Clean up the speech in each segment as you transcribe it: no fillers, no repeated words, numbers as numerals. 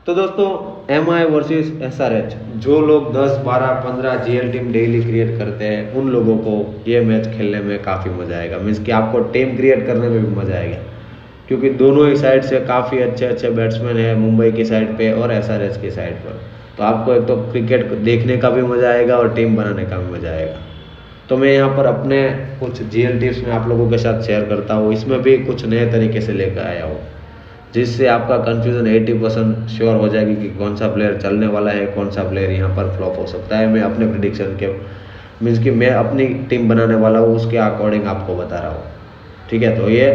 तो दोस्तों M I versus S R H, जो लोग 10, 12, 15 जीएल टीम डेली क्रिएट करते हैं उन लोगों को ये मैच खेलने में काफ़ी मज़ा आएगा। मीन्स कि आपको टीम क्रिएट करने में भी मज़ा आएगा, क्योंकि दोनों ही साइड से काफ़ी अच्छे अच्छे बैट्समैन हैं, मुंबई की साइड पे और एस आर एच की साइड पर। तो आपको एक तो क्रिकेट देखने का भी मज़ा आएगा और टीम बनाने का भी मज़ा आएगा। तो मैं यहाँ पर अपने कुछ जीएल टिप्स में आप लोगों के साथ शेयर करता हूँ, इसमें भी कुछ नए तरीके से लेकर आया हूँ, जिससे आपका कन्फ्यूज़न 80% श्योर हो जाएगी कि कौन सा प्लेयर चलने वाला है, कौन सा प्लेयर यहाँ पर फ्लॉप हो सकता है। मैं अपने प्रिडिक्शन के मीन्स कि मैं अपनी टीम बनाने वाला हूँ, उसके अकॉर्डिंग आपको बता रहा हूँ। ठीक है, तो ये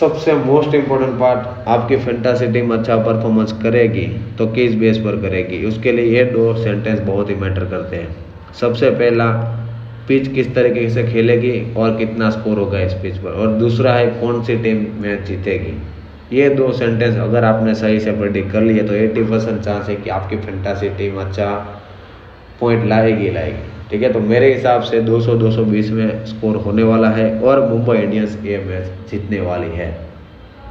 सबसे मोस्ट इम्पोर्टेंट पार्ट, आपकी फैंटेसी टीम अच्छा परफॉर्मेंस करेगी तो किस बेस पर करेगी, उसके लिए ये दो सेंटेंस बहुत ही मैटर करते हैं। सबसे पहला, पिच किस तरीके से खेलेगी और कितना स्कोर होगा इस पिच पर, और दूसरा है कौन सी टीम मैच जीतेगी। ये दो सेंटेंस अगर आपने सही से प्रेडिक्ट कर लिए तो 80% चांस है कि आपकी फैंटेसी टीम अच्छा पॉइंट लाएगी। ठीक है, तो मेरे हिसाब से 200-220 में स्कोर होने वाला है और मुंबई इंडियंस ये मैच जीतने वाली है।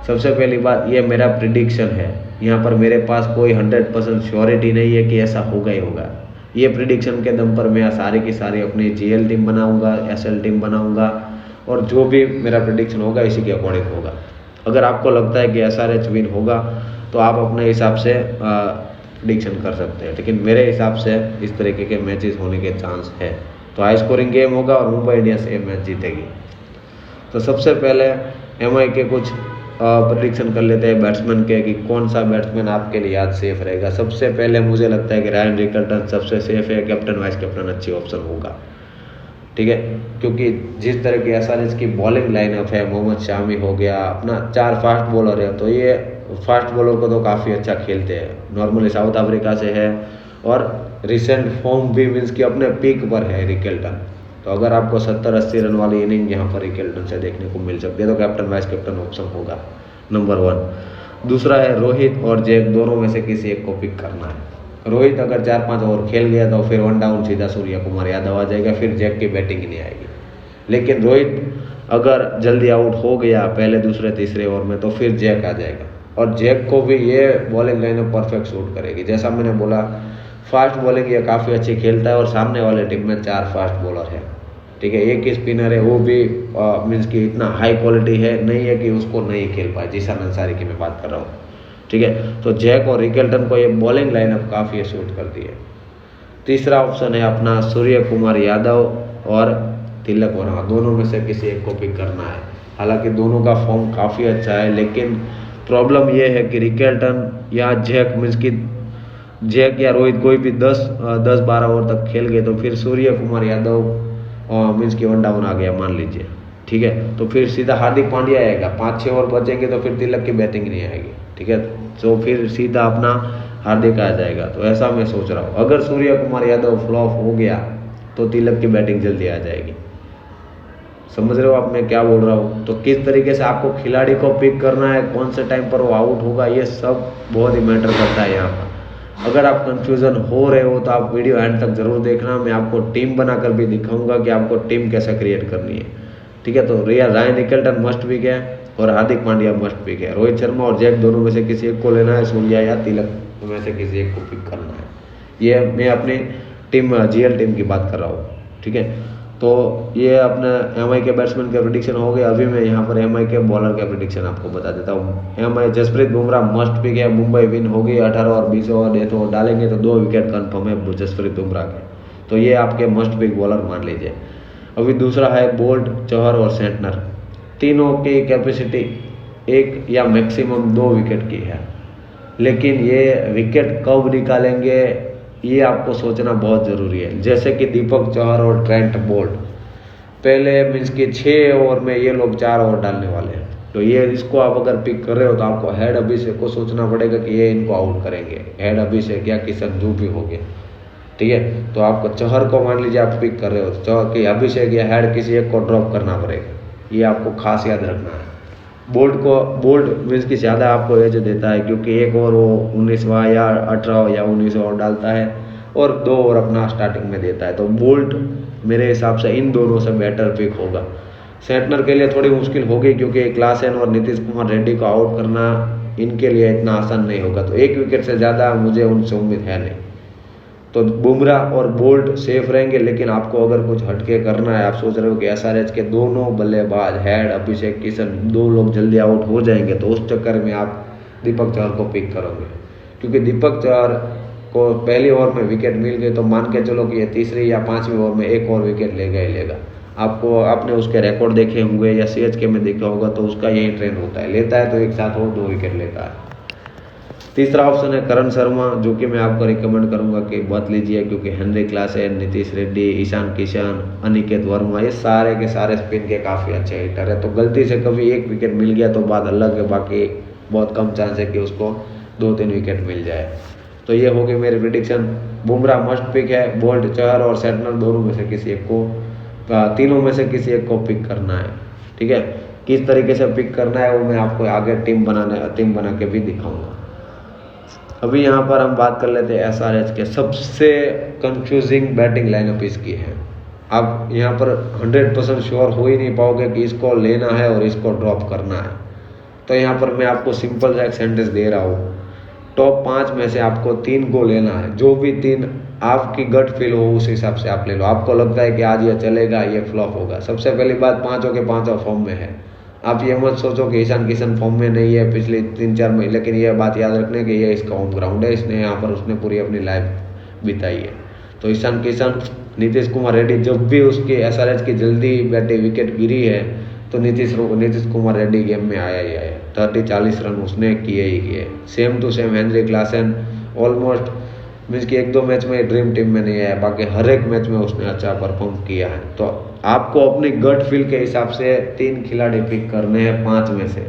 सबसे पहली बात, ये मेरा प्रिडिक्शन है, यहाँ पर मेरे पास कोई 100% श्योरिटी नहीं है कि ऐसा होगा ही होगा। ये प्रिडिक्शन के दम पर मैं सारी की सारी अपनी जीएल टीम बनाऊंगा, एसएल टीम बनाऊंगा, और जो भी मेरा प्रिडिक्शन होगा इसी के अकॉर्डिंग होगा। अगर आपको लगता है कि एसआरएच विन होगा तो आप अपने हिसाब से प्रिडिक्शन कर सकते हैं, लेकिन मेरे हिसाब से इस तरीके के मैचेस होने के चांस है। तो हाई स्कोरिंग गेम होगा और मुंबई इंडियंस ये मैच जीतेगी। तो सबसे पहले एमआई के कुछ प्रेडिक्शन कर लेते हैं बैट्समैन के, कि कौन सा बैट्समैन आपके लिए आज सेफ रहेगा। सबसे पहले मुझे लगता है कि रायन रिकल्टन सबसे सेफ है, कैप्टन वाइस कैप्टन अच्छी ऑप्शन होगा। ठीक है, क्योंकि जिस तरह की एसआरएच की बॉलिंग लाइनअप है, मोहम्मद शामी हो गया, अपना 4 फास्ट बॉलर है, तो ये फास्ट बॉलर को तो काफ़ी अच्छा खेलते हैं, नॉर्मली साउथ अफ्रीका से है और रिसेंट फॉर्म भी मीन्स कि अपने पीक पर है रिकल्टन। तो अगर आपको 70-80 रन वाली इनिंग यहाँ पर रिकल्टन से देखने को मिल सकती है तो कैप्टन वाइस कैप्टन ऑप्शन होगा नंबर 1। दूसरा है रोहित और जैक, दोनों में से किसी एक को पिक करना है। रोहित अगर 4-5 ओवर खेल गया तो फिर 1 डाउन सीधा सूर्य कुमार यादव आ जाएगा, फिर जैक की बैटिंग ही नहीं आएगी। लेकिन रोहित अगर जल्दी आउट हो गया पहले, दूसरे, तीसरे ओवर में, तो फिर जैक आ जाएगा, और जैक को भी ये बॉलिंग लाइनअप परफेक्ट सूट करेगी। जैसा मैंने बोला, फास्ट बॉलिंग ये काफ़ी अच्छी खेलता है और सामने वाले टीम में 4 फास्ट बॉलर है। ठीक है, एक स्पिनर है, वो भी मीन्स कि इतना हाई क्वालिटी है नहीं है कि उसको नहीं खेल पाए, जीशान अंसारी की मैं बात कर रहा हूँ। ठीक है, तो जैक और रिकल्टन को ये बॉलिंग लाइनअप काफ़ी सूट करती है। तीसरा ऑप्शन है अपना सूर्य कुमार यादव और तिलक वर्मा, दोनों में से किसी एक को पिक करना है। हालांकि दोनों का फॉर्म काफ़ी अच्छा है, लेकिन प्रॉब्लम ये है कि रिकल्टन या जैक मीन्स कि जैक या रोहित कोई भी 10-12 ओवर तक खेल गए तो फिर सूर्य कुमार यादव मीन्स कि 1 डाउन आ गया मान लीजिए। ठीक है, तो फिर सीधा हार्दिक पांड्या आएगा, 5-6 ओवर बचेंगे तो फिर तिलक की बैटिंग नहीं आएगी। ठीक है, तो फिर सीधा अपना हार्दिक आ जाएगा। तो ऐसा मैं सोच रहा हूँ, अगर सूर्य कुमार यादव फ्लॉप हो गया तो तिलक की बैटिंग जल्दी आ जाएगी। समझ रहे हो आप मैं क्या बोल रहा हूँ। तो किस तरीके से आपको खिलाड़ी को पिक करना है, कौन से टाइम पर वो आउट होगा, ये सब बहुत ही मैटर करता है यहाँ पर। अगर आप कंफ्यूजन हो रहे हो तो आप वीडियो एंड तक जरूर देखना, मैं आपको टीम बनाकर भी दिखाऊंगा कि आपको टीम कैसे क्रिएट करनी है। ठीक है, तो रायन रिकल्टन मस्ट पिक है और हार्दिक पांड्या मस्ट पिक है। रोहित शर्मा और जैक दोनों में से किसी एक को लेना है, सूर्या या तिलक में से किसी एक को पिक करना है। ये मैं अपनी टीम जीएल टीम की बात कर रहा हूँ। ठीक है, तो ये अपने एमआई के बैट्समैन के प्रेडिक्शन हो गए। अभी मैं यहाँ पर एमआई के बॉलर के प्रेडिक्शन आपको बता देता हूँ। MI Jasprit Bumrah must pick है, मुंबई विन होगी, 18 और 20 ओवर डेथ ओवर डालेंगे तो 2 विकेट कन्फर्म है जसप्रीत बुमराह के, तो ये आपके मस्ट पिक बॉलर मान लीजिए। अभी दूसरा है बोल्ट, चहर और सेंटनर, तीनों की कैपेसिटी 1 या मैक्सिमम 2 विकेट की है, लेकिन ये विकेट कब निकालेंगे ये आपको सोचना बहुत ज़रूरी है। जैसे कि दीपक चहर और ट्रेंट बोल्ट, पहले मीन्स कि 6 ओवर में ये लोग 4 ओवर डालने वाले हैं, तो ये इसको आप अगर पिक कर रहे हो तो आपको हेड अभिषेक को सोचना पड़ेगा कि ये इनको आउट करेंगे, हेड अभिषेक या किशन जो भी हो गया। ठीक है, तो आपको चहर को मान लीजिए आप पिक कर रहे हो तो चहर के अभिषेक या हेड किसी एक को ड्रॉप करना पड़ेगा, ये आपको खास याद रखना है। बोल्ट मीन्स कि ज़्यादा आपको एज देता है, क्योंकि एक ओवर वो 19वां या 18 या 19 ओवर डालता है और 2 ओवर अपना स्टार्टिंग में देता है, तो बोल्ट मेरे हिसाब से इन दोनों से बेटर पिक होगा। सेंटनर के लिए थोड़ी मुश्किल होगी, क्योंकि क्लासन और नीतीश कुमार रेड्डी को आउट करना इनके लिए इतना आसान नहीं होगा। तो 1 विकेट से ज़्यादा मुझे उनसे उम्मीद है नहीं। तो बुमराह और बोल्ट सेफ रहेंगे, लेकिन आपको अगर कुछ हटके करना है, आप सोच रहे हो कि एसआरएच के दोनों बल्लेबाज हेड, अभिषेक किशन 2 लोग जल्दी आउट हो जाएंगे, तो उस चक्कर में आप दीपक चहर को पिक करोगे, क्योंकि दीपक चहर को पहली ओवर में विकेट मिल गई तो मान के चलो कि ये तीसरी या 5वीं ओवर में 1 और विकेट लेगा ही लेगा। आपने उसके रिकॉर्ड देखे होंगे या सीएचके में देखा होगा, तो उसका यही ट्रेंड होता है, लेता है तो एक साथ और 2 विकेट लेता है। तीसरा ऑप्शन है करण शर्मा, जो कि मैं आपको रिकमेंड करूंगा कि मत लीजिए, क्योंकि हेनरी क्लासेन, नीतीश रेड्डी, ईशान किशन, अनिकेत वर्मा, ये सारे के सारे स्पिन के काफ़ी अच्छे हिटर है। तो गलती से कभी 1 विकेट मिल गया तो बात अलग है, बाकी बहुत कम चांस है कि उसको 2-3 विकेट मिल जाए। तो ये होगी मेरी प्रिडिक्शन। बुमराह मस्ट पिक है, बोल्ट, चहर और सेटनर दोनों में से किसी एक को, तीनों में से किसी एक को पिक करना है। ठीक है, किस तरीके से पिक करना है वो मैं आपको आगे टीम बना के भी दिखाऊंगा। अभी यहाँ पर हम बात कर लेते हैं एसआरएच के सबसे कंफ्यूजिंग बैटिंग लाइनअप इसकी है। आप यहाँ पर 100% श्योर हो ही नहीं पाओगे कि इसको लेना है और इसको ड्रॉप करना है। तो यहाँ पर मैं आपको सिंपल सा एक सेंटेंस दे रहा हूँ, टॉप 5 में से आपको 3 को लेना है, जो भी 3 आपकी गट फील हो उस हिसाब से आप ले लो। आपको लगता है कि आज ये चलेगा, ये फ्लॉप होगा। सबसे पहली बात, 5 के 5 फॉर्म में है। आप ये मत सोचो कि ईशान किशन फॉर्म में नहीं है पिछले 3-4 महीने, लेकिन ये बात याद रखने कि ये इसका होम ग्राउंड है, इसने यहाँ पर उसने पूरी अपनी लाइफ बिताई है। तो ईशान किशन, नीतीश कुमार रेड्डी, जब भी उसकी एसआरएच की जल्दी बैटी विकेट गिरी है तो नीतीश कुमार रेड्डी गेम में आया ही आया, 30-40 रन उसने किए ही किए। Same to same Heinrich Klaasen, almost means कि 1-2 मैच में ड्रीम टीम में नहीं आया, बाकी हर एक मैच में उसने अच्छा परफॉर्म किया है। तो आपको अपनी गट फील के हिसाब से 3 खिलाड़ी पिक करने हैं 5 में से।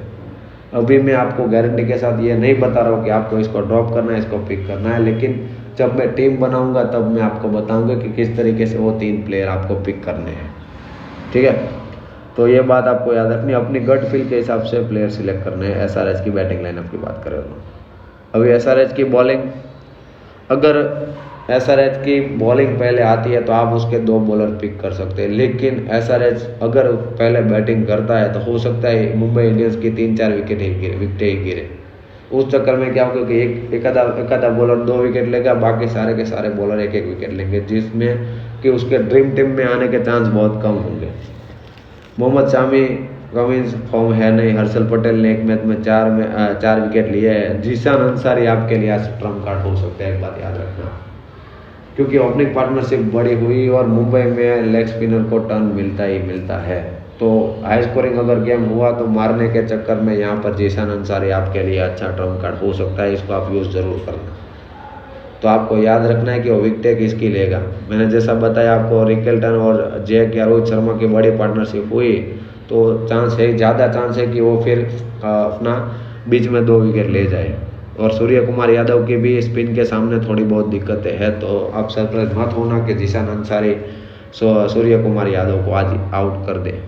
अभी मैं आपको गारंटी के साथ ये नहीं बता रहा हूँ कि आपको इसको ड्रॉप करना है, इसको पिक करना है, लेकिन जब मैं टीम बनाऊंगा तब मैं आपको बताऊंगा कि किस तरीके से वो 3 प्लेयर आपको पिक करने हैं। ठीक है, तो ये बात आपको याद रखनी, अपनी गट फील के हिसाब से प्लेयर सिलेक्ट करने हैं। एसआरएच की बैटिंग लाइनअप की बात करें तो अभी एसआरएच की बॉलिंग, अगर एसआरएच की बॉलिंग पहले आती है तो आप उसके 2 बॉलर पिक कर सकते हैं, लेकिन एसआरएच अगर पहले बैटिंग करता है तो हो सकता है मुंबई इंडियंस की 3-4 विकेट ही गिरे। उस चक्कर में क्या होगा कि एक आधा बॉलर 2 विकेट लेगा, बाकी सारे के सारे बॉलर 1-1 विकेट लेंगे, जिसमें कि उसके ड्रीम टीम में आने के चांस बहुत कम होंगे। मोहम्मद शामी का मीन्स फॉर्म है नहीं, हर्षल पटेल ने 1 मैच में 4 विकेट लिए हैं। जीशान अंसारी आपके लिए आज ट्रम्प कार्ड हो सकता है, एक बात याद रखना, क्योंकि ओपनिंग पार्टनरशिप बड़ी हुई और मुंबई में लेग स्पिनर को टर्न मिलता ही मिलता है। तो हाई स्कोरिंग अगर गेम हुआ तो मारने के चक्कर में यहाँ पर जीशान अंसारी आपके लिए अच्छा ट्रम्प कार्ड हो सकता है, इसको आप यूज़ ज़रूर करना। तो आपको याद रखना है कि वो विकेट किसकी लेगा। मैंने जैसा बताया आपको, रिकेल्टन और जैक या रोहित शर्मा की बड़ी पार्टनरशिप हुई तो ज़्यादा चांस है कि वो फिर अपना बीच में 2 विकेट ले जाए। और सूर्य कुमार यादव की भी स्पिन के सामने थोड़ी बहुत दिक्कतें हैं, तो आप सरप्राइज मत होना कि जीशान अंसारी सूर्य कुमार यादव को आज आउट कर दे।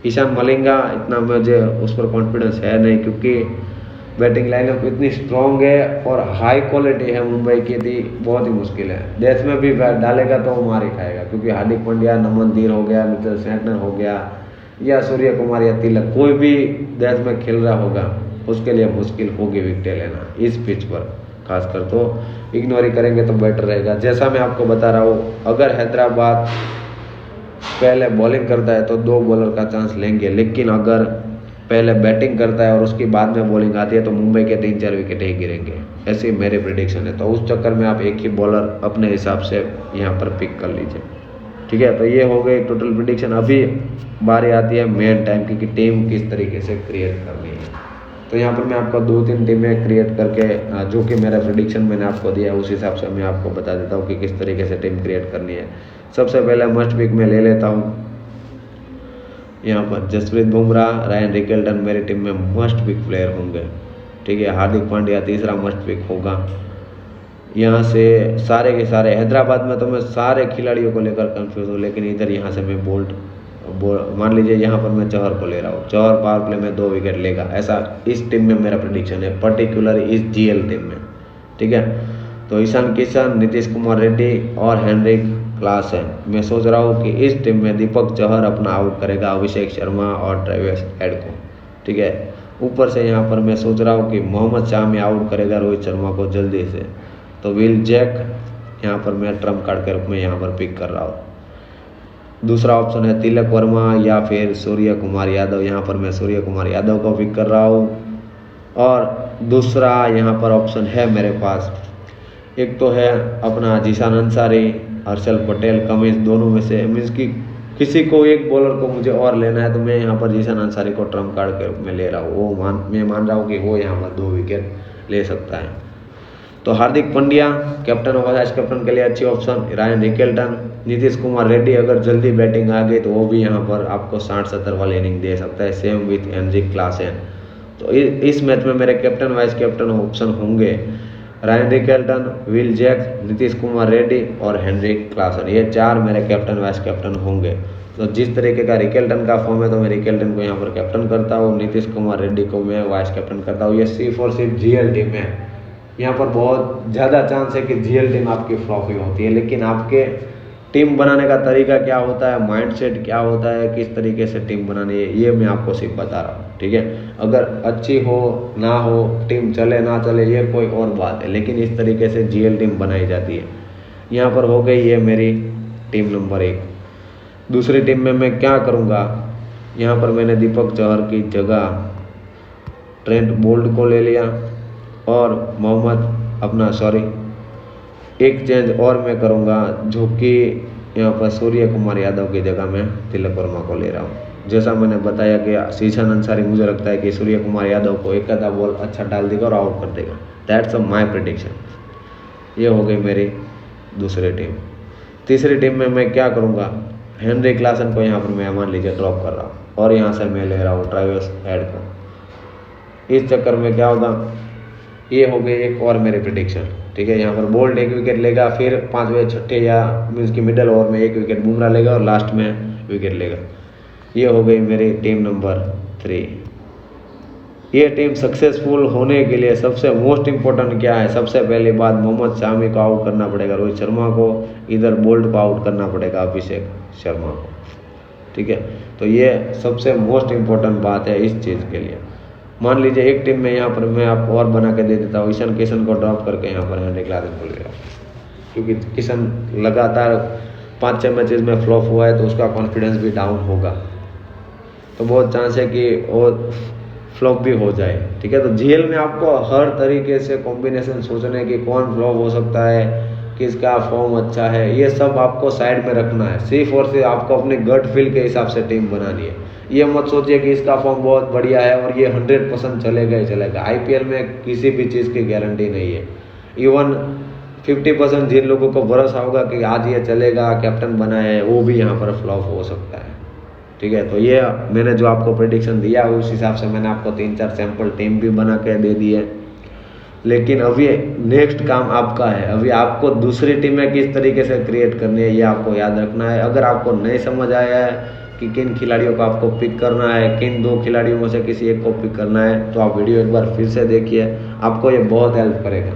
ईशान मलिंगा, इतना मुझे उस पर कॉन्फिडेंस है नहीं, क्योंकि बैटिंग लाइनअप इतनी स्ट्रॉन्ग है और हाई क्वालिटी है मुंबई की, थी बहुत ही मुश्किल है। देश में भी डालेगा तो वो मार ही खाएगा, क्योंकि हार्दिक पांड्या, नमन धीर हो गया, मिचेल सेंटनर हो गया, या सूर्य कुमार या तिलक, कोई भी देश में खेल रहा होगा उसके लिए मुश्किल होगी विकेट लेना इस पिच पर, खासकर तो इग्नोर ही करेंगे तो बेटर रहेगा। जैसा मैं आपको बता रहा हूँ, अगर हैदराबाद पहले बॉलिंग करता है तो 2 बॉलर का चांस लेंगे, लेकिन अगर पहले बैटिंग करता है और उसके बाद में बॉलिंग आती है तो मुंबई के 3-4 विकेट ही गिरेंगे, ऐसी मेरी प्रेडिक्शन है। तो उस चक्कर में आप एक ही बॉलर अपने हिसाब से यहाँ पर पिक कर लीजिए। ठीक है, तो ये हो गई टोटल प्रेडिक्शन। अभी बारी आती है मेन टाइम की कि टीम किस तरीके से क्रिएट करनी है। तो यहाँ पर मैं आपको 2-3 टीमें क्रिएट करके, जो कि मेरा प्रेडिक्शन मैंने आपको दिया उस हिसाब से मैं आपको बता देता हूँ कि किस तरीके से टीम क्रिएट करनी है। सबसे पहले मस्ट पिक में ले लेता हूँ यहाँ पर जसप्रीत बुमराह, रायन रिकेल्टन मेरी टीम में मस्ट पिक प्लेयर होंगे। ठीक है, हार्दिक पांड्या तीसरा मस्ट पिक होगा। यहाँ से सारे के सारे, हैदराबाद में तो मैं सारे खिलाड़ियों को लेकर कंफ्यूज हूँ, लेकिन इधर यहाँ से मैं बोल्ट मान लीजिए यहाँ पर मैं चहर को ले रहा हूँ, चहर पावर प्ले में 2 विकेट लेगा, ऐसा इस टीम में मेरा प्रेडिक्शन है, पर्टिकुलर इस जीएल टीम में। ठीक है, तो ईशान किशन, नीतीश कुमार रेड्डी और हेनरी क्लासेन, मैं सोच रहा हूँ कि इस टीम में दीपक चहर अपना आउट करेगा अभिषेक शर्मा और ट्रेविस हेड को। ठीक है, ऊपर से यहाँ पर मैं सोच रहा हूँ कि मोहम्मद शामी आउट करेगा रोहित शर्मा को जल्दी से, तो विल जैक यहाँ पर मैं ट्रम्प कार्ड के रूप में यहाँ पर पिक कर रहा हूँ। दूसरा ऑप्शन है तिलक वर्मा या फिर सूर्य कुमार यादव, यहाँ पर मैं सूर्य कुमार यादव को पिक कर रहा हूँ। और दूसरा यहाँ पर ऑप्शन है मेरे पास, एक तो है अपना जीशान अंसारी, हर्षल पटेल, कमिंस, दोनों में से मीन्स कि किसी को एक बॉलर को मुझे और लेना है, तो मैं यहाँ पर जीशान अंसारी को ट्रम्प कार्ड के रूप में ले रहा हूँ। मैं मान रहा हूँ कि वो यहाँ पर 2 विकेट ले सकता है। तो हार्दिक पांड्या कैप्टन और वाइस कैप्टन के लिए अच्छी option, Ryan Rickelton, Nitish Kumar Reddy अगर जल्दी बैटिंग आ गई तो वो भी यहाँ पर आपको 60-70 वाली इनिंग दे सकता है, सेम विथ हेनरिक क्लासन। तो इस मैच में मेरे कैप्टन वाइस कैप्टन ऑप्शन होंगे Ryan Rickelton, Will Jacks, Nitish Kumar Reddy और हेनरिक क्लासन, ये 4 मेरे कैप्टन वाइस कैप्टन होंगे। तो जिस तरीके का रिकेल्टन का फॉर्म है तो मैं रिकेल्टन को यहाँ पर कैप्टन करता हूँ, नीतीश कुमार रेड्डी को मैं वाइस कैप्टन करता हूँ। ये सिर्फ और सिर्फ जीएल टीम है, यहाँ पर बहुत ज़्यादा चांस है कि जीएल टीम आपकी फ्लॉप ही होती है, लेकिन आपके टीम बनाने का तरीका क्या होता है, माइंडसेट क्या होता है, किस तरीके से टीम बनानी है, ये मैं आपको सिर्फ बता रहा हूँ। ठीक है, अगर अच्छी हो ना हो, टीम चले ना चले, ये कोई और बात है, लेकिन इस तरीके से जीएल टीम बनाई जाती है। यहाँ पर हो गई ये मेरी टीम नंबर 1। दूसरी टीम में मैं क्या करूँगा, यहाँ पर मैंने दीपक चहर की जगह ट्रेंट बोल्ट को ले लिया और एक चेंज और मैं करूँगा, जो कि यहाँ पर सूर्य कुमार यादव की जगह मैं तिलक वर्मा को ले रहा हूँ। जैसा मैंने बताया कि जीशान अंसारी मुझे लगता है कि सूर्य कुमार यादव को एक आधा बॉल अच्छा डाल देगा और आउट कर देगा। That's my prediction. ये हो गई मेरी दूसरी टीम। तीसरी टीम में मैं क्या करूँगा, हेनरिक क्लासन को यहाँ पर मैं मान लीजिए ड्रॉप कर रहा हूँ और यहाँ से मैं ले रहा हूँ ट्रेविस हेड को। इस चक्कर में क्या होगा, ये हो गई एक और मेरी प्रेडिक्शन। ठीक है, यहाँ पर बोल्ट 1 विकेट लेगा, फिर 5वें 6ठे या मीन्स की मिडल ओवर में 1 विकेट बुमराह लेगा और लास्ट में विकेट लेगा। ये हो गई मेरी टीम नंबर 3। ये टीम सक्सेसफुल होने के लिए सबसे मोस्ट इम्पोर्टेंट क्या है, सबसे पहली बात मोहम्मद शामी को आउट करना पड़ेगा, रोहित शर्मा को, इधर बोल्ट को आउट करना पड़ेगा, अभिषेक शर्मा को। ठीक है, तो ये सबसे मोस्ट इम्पोर्टेंट बात है इस चीज़ के लिए। मान लीजिए एक टीम में यहाँ पर मैं आपको और बना के दे देता हूँ, ईशान किशन को ड्रॉप करके यहाँ पर हेनरिक क्लासन को ले रहा हूँ, क्योंकि किशन लगातार 5-6 मैचेस में फ्लॉप हुआ है तो उसका कॉन्फिडेंस भी डाउन होगा, तो बहुत चांस है कि वो फ्लॉप भी हो जाए। ठीक है, तो जीएल में आपको हर तरीके से कॉम्बिनेशन सोचने की, कौन फ्लॉप हो सकता है, किसका फॉर्म अच्छा है, ये सब आपको साइड में रखना है। सिर्फ और सिर्फ आपको अपने गट फील के हिसाब से टीम बनानी है। ये मत सोचिए कि इसका फॉर्म बहुत बढ़िया है और ये 100% चलेगा ही चलेगा। आईपीएल में किसी भी चीज़ की गारंटी नहीं है। इवन 50% जिन लोगों को भरोसा होगा कि आज ये चलेगा, कैप्टन बना है, वो भी यहाँ पर फ्लॉप हो सकता है। ठीक है, तो ये मैंने जो आपको प्रेडिक्शन दिया उस हिसाब से मैंने आपको 3-4 सैंपल टीम भी बना के दे दी है, लेकिन अभी नेक्स्ट काम आपका है। अभी आपको दूसरी टीमें किस तरीके से क्रिएट करनी है ये आपको याद रखना है। अगर आपको नहीं समझ आया है कि किन खिलाड़ियों को आपको पिक करना है, किन 2 खिलाड़ियों में से किसी एक को पिक करना है, तो आप वीडियो एक बार फिर से देखिए, आपको ये बहुत हेल्प करेगा।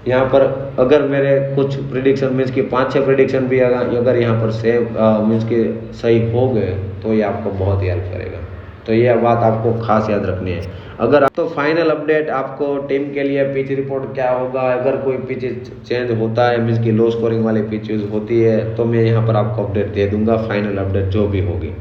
यहाँ पर अगर मेरे कुछ प्रेडिक्शन मीन्स की 5-6 प्रेडिक्शन भी अगर यहाँ पर सेम मीन्स की सही हो गए तो ये आपको बहुत ही हेल्प करेगा। तो ये बात आपको खास याद रखनी है। अगर तो फाइनल अपडेट आपको टीम के लिए पिच रिपोर्ट क्या होगा, अगर कोई पिच चेंज होता है मीन्स की लो स्कोरिंग वाली पिच होती है तो मैं यहाँ पर आपको अपडेट दे दूंगा, फाइनल अपडेट जो भी होगी।